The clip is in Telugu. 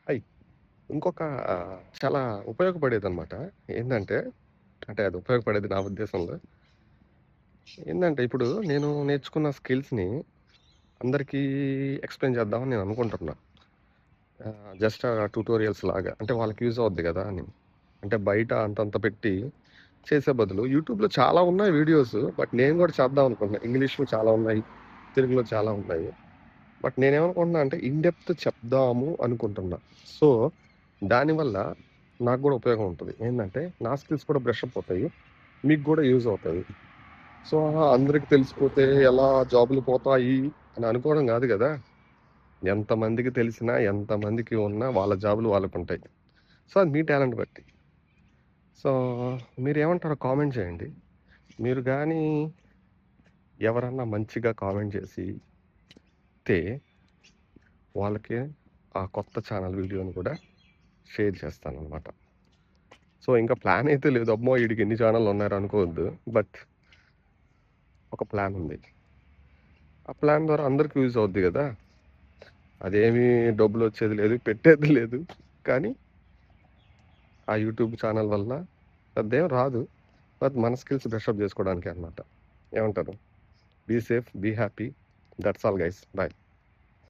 అయి ఇంకొక చాలా ఉపయోగపడేదనమాట. ఏందంటే, అంటే అది ఉపయోగపడేది నా ఉద్దేశంలో. ఏందంటే, ఇప్పుడు నేను నేర్చుకున్న స్కిల్స్‌ని అందరికీ ఎక్స్‌ప్లెయిన్ చేద్దామని నేను అనుకుంటున్నా. జస్ట్ ట్యుటోరియల్స్ లాగా. అంటే వాళ్ళకి యూజ్ అవుద్ది గదా! అని. అంటే బయట అంతంత పెట్టి చేసే బదులు యూట్యూబ్‌లో చాలా ఉన్నాయి వీడియోస్. బట్ నేను గూడా చేద్దాం అనుకుంటున్నా. ఇంగ్లీష్‌లో చాలా ఉన్నాయి. తెలుగులో చాలా ఉన్నాయి. బట్ నేనేమనుకుంటున్నా అంటే ఇన్ డెప్త్ చెప్దాము అనుకుంటున్నా. సో, దానివల్ల నాకు గూడా ఉపయోగం ఉంటది. ఏందంటే నా స్కిల్స్ కూడా బ్రష్ అప్ అవుతాయి. మీకు గూడా యూజ్ అవుతది. సో, అందరికి తెలిసిపోతే ఎలా జాబ్‌లు పోతాయి అని అనుకోవడం గాదు గదా! ఎంతమందికి తెలిసినా, ఎంతమందికి ఉన్నా వాళ్ళ జాబ్‌లు వాళ్ళకుంటాయి. సో, అది మీ టాలెంట్ బట్టి. సో, మీరేమంటారో కామెంట్ చేయండి. మీరు గానీ ఎవరన్నా మంచిగా కామెంట్ చేస్తే వాళ్ళకి ఆ కొత్త ఛానల్ వీడియోని కూడా షేర్ చేస్తాననమాట. సో, ఇంకా ప్లాన్ అయితే లేదు. అమ్మో! ఈడికి ఎన్ని ఛానెల్లున్నాయిరా అనుకోవద్దు. బట్ ఒక ప్లాన్ ఉంది. ఆ ప్లాన్ ద్వారా అందరికి యూజ్ అవుద్ది గదా! అదేమీ డబ్బులొచ్చేది లేదు. పెట్టేది లేదు. కానీ ఆ యూట్యూబ్ ఛానల్ వల్ల పెద్దేం రాదు. బట్ మన స్కిల్స్ బ్రష్ అప్ జేసుకోవడానికే అనమాట. ఏమంటారు? Be safe, be happy. That's all guys. By.